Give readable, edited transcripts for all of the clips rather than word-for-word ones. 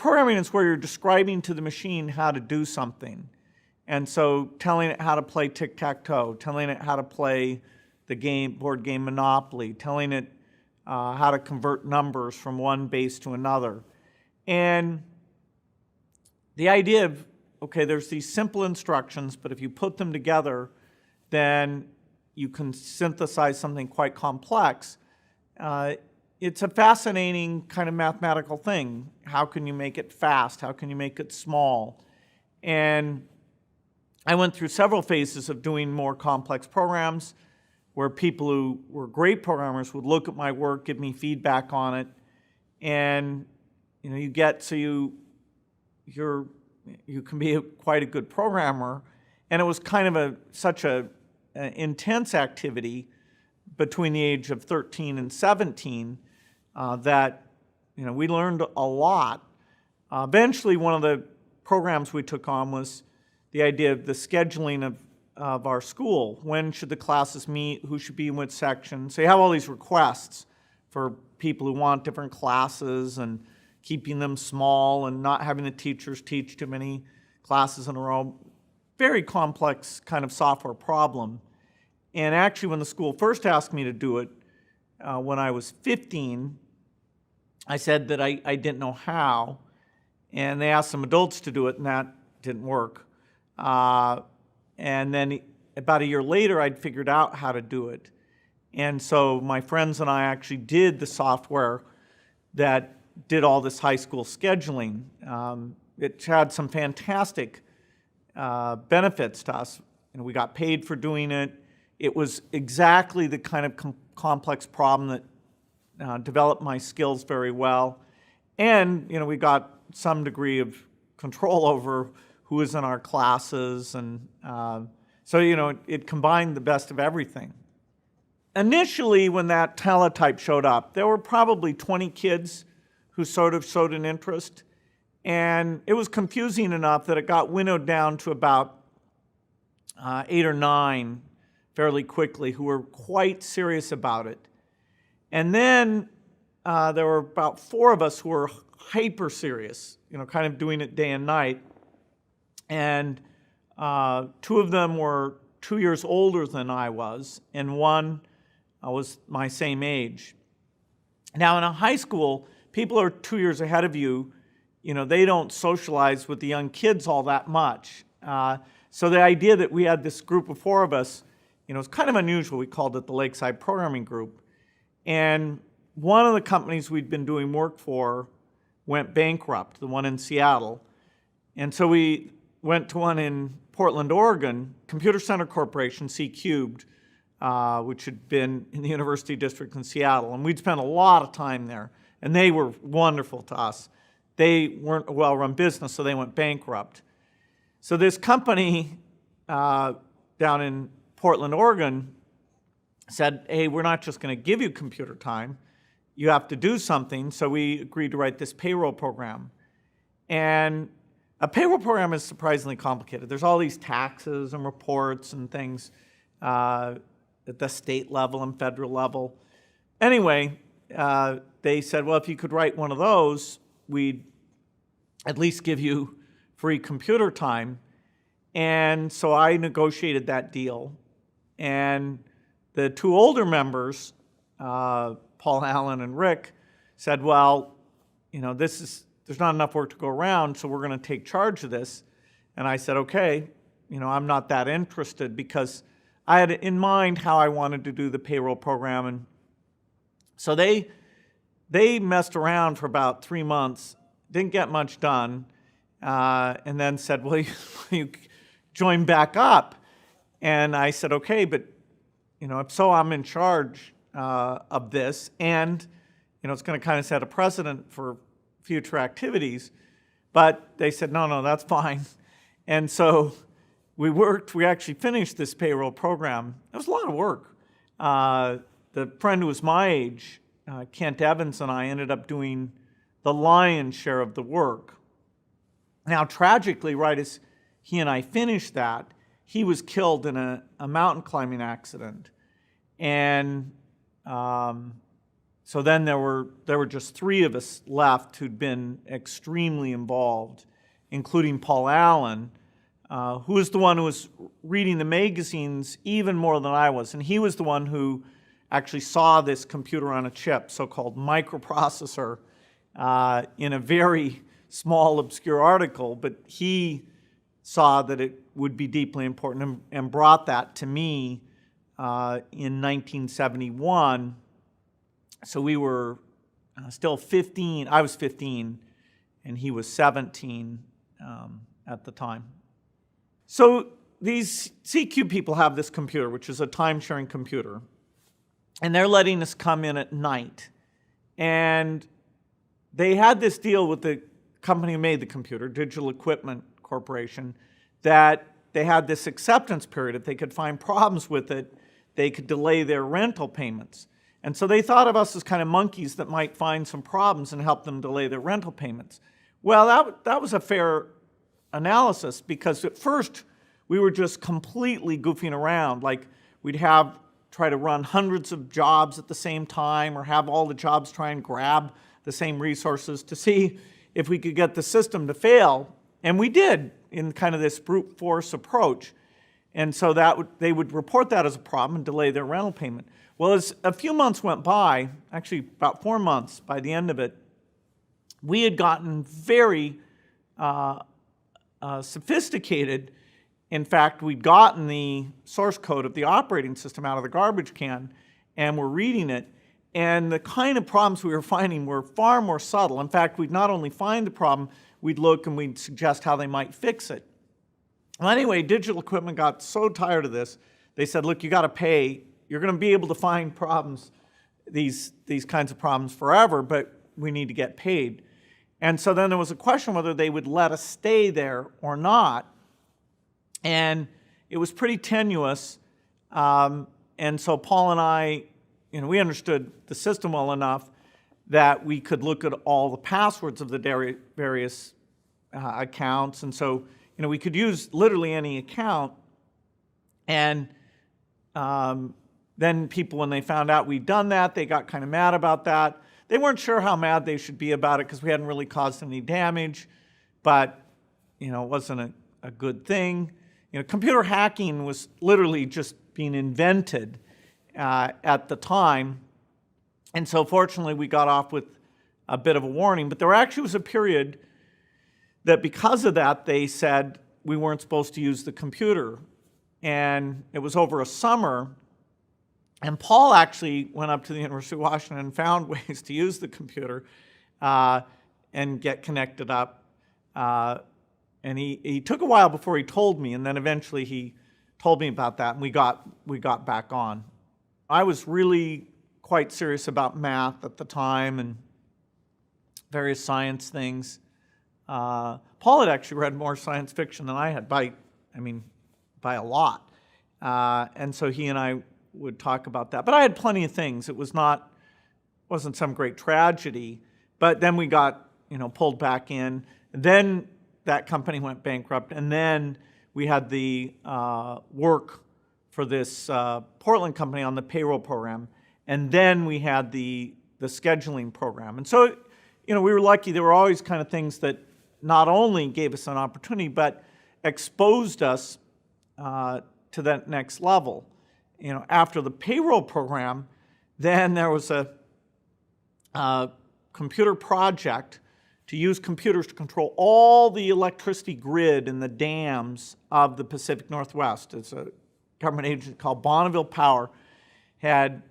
programming is where you're describing to the machine how to do something. And so telling it how to play tic-tac-toe, telling it how to play the board game Monopoly, telling it how to convert numbers from one base to another. And the idea of, okay, there's these simple instructions, but if you put them together, then you can synthesize something quite complex. It's a fascinating kind of mathematical thing. How can you make it fast? How can you make it small? And I went through several phases of doing more complex programs where people who were great programmers would look at my work, give me feedback on it, and you can be quite a good programmer. And it was kind of such an intense activity between the age of 13 and 17 that we learned a lot. Eventually, one of the programs we took on was the idea of the scheduling of our school. When should the classes meet? Who should be in which section? So you have all these requests for people who want different classes and keeping them small and not having the teachers teach too many classes in a row. Very complex kind of software problem. And actually, when the school first asked me to do it, when I was 15, I said that I didn't know how. And they asked some adults to do it, and that didn't work. And then about a year later, I'd figured out how to do it. And so my friends and I actually did the software that did all this high school scheduling. It had some fantastic benefits to us. We got paid for doing it. It was exactly the kind of complex problem that developed my skills very well. And we got some degree of control over who was in our classes, and so it combined the best of everything. Initially, when that teletype showed up, there were probably 20 kids who sort of showed an interest, and it was confusing enough that it got winnowed down to about 8 or 9 fairly quickly who were quite serious about it. And then there were about 4 of us who were hyper serious, kind of doing it day and night. And 2 of them were 2 years older than I was, and 1 was my same age. Now, in a high school, people are 2 years ahead of you. They don't socialize with the young kids all that much. So the idea that we had this group of 4 of us, was kind of unusual. We called it the Lakeside Programming Group. And one of the companies we'd been doing work for went bankrupt, the one in Seattle. And so we went to one in Portland, Oregon, Computer Center Corporation, C-Cubed, which had been in the University District in Seattle. And we'd spent a lot of time there. And they were wonderful to us. They weren't a well-run business, so they went bankrupt. So this company down in Portland, Oregon, said, hey, we're not just going to give you computer time. You have to do something. So we agreed to write this payroll program. And a payroll program is surprisingly complicated. There's all these taxes and reports and things at the state level and federal level. Anyway, they said, well, if you could write one of those, we'd at least give you free computer time. And so I negotiated that deal. And the 2 older members, Paul Allen and Rick, said, well, there's not enough work to go around, so we're going to take charge of this. And I said, okay, I'm not that interested, because I had in mind how I wanted to do the payroll program. And so they messed around for about 3 months, didn't get much done, and then said, well, you join back up. And I said, okay, but so I'm in charge of this, and it's going to kind of set a precedent for future activities. But they said, no, that's fine. And so we actually finished this payroll program. It was a lot of work. The friend who was my age, Kent Evans, and I ended up doing the lion's share of the work. Now, tragically, right as he and I finished that, he was killed in a mountain climbing accident. And So then there were just 3 of us left who'd been extremely involved, including Paul Allen, who was the one who was reading the magazines even more than I was. And he was the one who actually saw this computer on a chip, so-called microprocessor, in a very small, obscure article. But he saw that it would be deeply important and brought that to me in 1971. So we were still 15. I was 15, and he was 17 at the time. So these CQ people have this computer, which is a time-sharing computer, and they're letting us come in at night. And they had this deal with the company who made the computer, Digital Equipment Corporation, that they had this acceptance period. If they could find problems with it, they could delay their rental payments. And so they thought of us as kind of monkeys that might find some problems and help them delay their rental payments. Well, that was a fair analysis, because at first we were just completely goofing around. Like, we'd try to run hundreds of jobs at the same time, or have all the jobs try and grab the same resources to see if we could get the system to fail. And we did, in kind of this brute force approach. And so they would report that as a problem and delay their rental payment. Well, as a few months went by, actually about 4 months by the end of it, we had gotten very sophisticated. In fact, we'd gotten the source code of the operating system out of the garbage can, and we're reading it. And the kind of problems we were finding were far more subtle. In fact, we'd not only find the problem, we'd look and we'd suggest how they might fix it. Well, anyway, Digital Equipment got so tired of this, they said, look, you got to pay. You're going to be able to find problems, these kinds of problems forever, but we need to get paid. And so then there was a question whether they would let us stay there or not. And it was pretty tenuous. And so Paul and I, we understood the system well enough that we could look at all the passwords of the various accounts. And so, we could use literally any account. And then people, when they found out we'd done that, they got kind of mad about that. They weren't sure how mad they should be about it, because we hadn't really caused any damage. But, it wasn't a good thing. Computer hacking was literally just being invented at the time. And so fortunately, we got off with a bit of a warning. But there actually was a period that, because of that, they said we weren't supposed to use the computer. And it was over a summer. And Paul actually went up to the University of Washington and found ways to use the computer and get connected up. And he took a while before he told me, and then eventually he told me about that, and we got back on. I was really quite serious about math at the time and various science things. Paul had actually read more science fiction than I had by a lot. And so he and I would talk about that. But I had plenty of things. It wasn't some great tragedy. But then we got, pulled back in. And then that company went bankrupt. And then we had the work for this Portland company on the payroll program. And then we had the scheduling program. And so, we were lucky. There were always kind of things that not only gave us an opportunity, but exposed us to that next level. After the payroll program, then there was a computer project to use computers to control all the electricity grid in the dams of the Pacific Northwest. It's a government agency called Bonneville Power had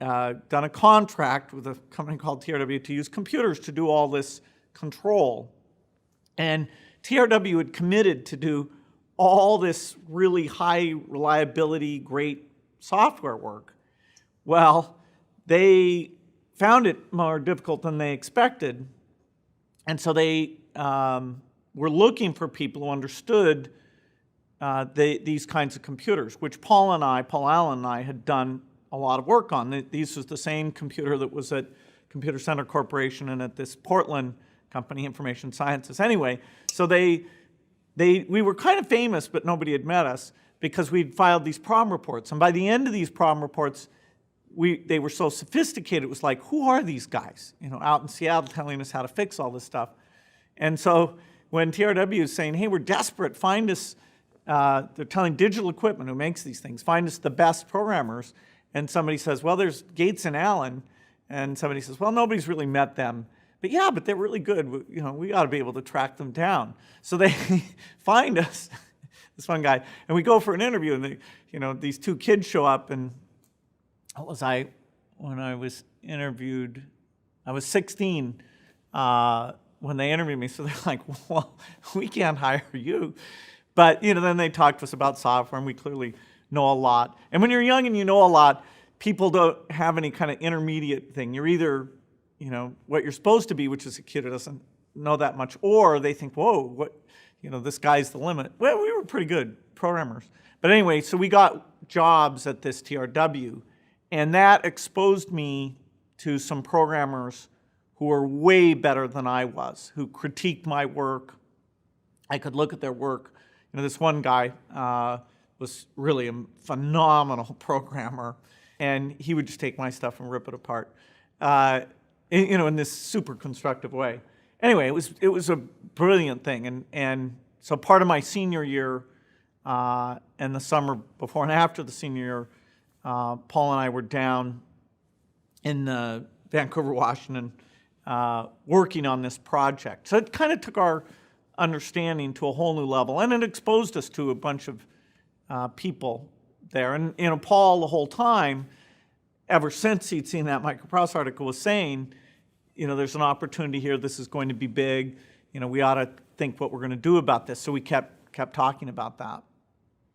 done a contract with a company called TRW to use computers to do all this control. And TRW had committed to do all this really high reliability, great software work. Well, they found it more difficult than they expected. And so they were looking for people who understood these kinds of computers, which Paul Allen and I had done a lot of work on. This was the same computer that was at Computer Center Corporation and at this Portland company, Information Sciences. Anyway, so we were kind of famous, but nobody had met us because we'd filed these problem reports. And by the end of these problem reports, they were so sophisticated, it was like, who are these guys, out in Seattle telling us how to fix all this stuff? And so when TRW is saying, hey, we're desperate, find us, they're telling Digital Equipment, who makes these things, find us the best programmers. And somebody says, well, there's Gates and Allen. And somebody says, well, nobody's really met them. But yeah, but they're really good. We ought to be able to track them down. So they find us, this one guy, and we go for an interview, and these two kids show up, and when I was interviewed, I was 16 when they interviewed me. So they're like, well, we can't hire you. But then they talk to us about software, and we clearly know a lot. And when you're young and you know a lot, people don't have any kind of intermediate thing. You're either, what you're supposed to be, which is a kid who doesn't know that much, or they think, whoa, this guy's the limit. Well, we were pretty good programmers. But anyway, so we got jobs at this TRW, and that exposed me to some programmers who were way better than I was, who critiqued my work. I could look at their work. This one guy was really a phenomenal programmer, and he would just take my stuff and rip it apart, in this super constructive way. Anyway, it was a brilliant thing, and so part of my senior year and the summer before and after the senior year, Paul and I were down in Vancouver, Washington, working on this project. So it kind of took our understanding to a whole new level, and it exposed us to a bunch of people there. And Paul, the whole time, ever since he'd seen that Microprocessor article, was saying, there's an opportunity here. This is going to be big. We ought to think what we're going to do about this. So we kept talking about that.